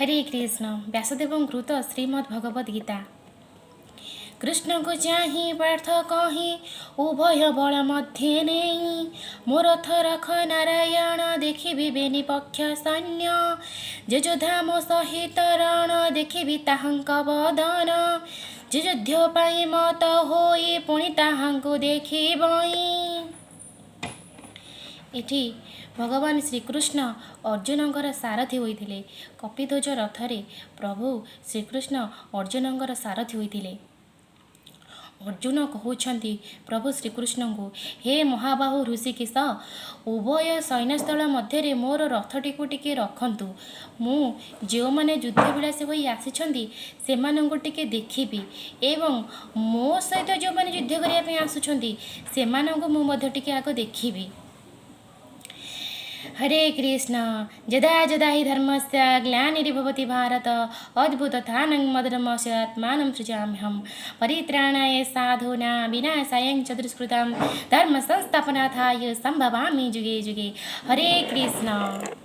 हरे कृष्ण। व्यासदेव कृत श्रीमद्भगवद गीता। कृष्ण को चाही पार्थ कही उभय बल मध्य नहीं मोर रख नारायण देखि बेनि पक्ष सैन्य जे जोधा मो सहित रण देखि ताहंक बदन जे युद्ध पाई मत होई पुणी ताहांकु देखिबई। एठी भगवान श्रीकृष्ण अर्जुनंकर सारथी होइथिले। कपिध्वज रथरे प्रभु श्रीकृष्ण अर्जुनंकर सारथी होइथिले। अर्जुन कहउछंती प्रभु श्रीकृष्ण को, हे महाबाहु ऋषिकेश, उभय सैन्यस्थल मध्य मोर रथटी को टिके रखंतु। मु जो माने युद्ध विलासी होई आसिछंती सेमानंको टिके देखिबी एवं मो सहित जो माने युद्ध करिया पे आसुछंती सेमानंको मु मध्य टिके आगो देखिबी। हरे कृष्ण। यदा यदा हि धर्मस्य ग्लानिर्भवति भारत अद्भुतथानं मदनमस्य आत्मानं सृजाम्यहं परित्राणाय साधूनां विनाशाय च दुष्कृतां धर्म संस्थापनार्थाय संभवामि जुगे जुगे। हरे कृष्ण।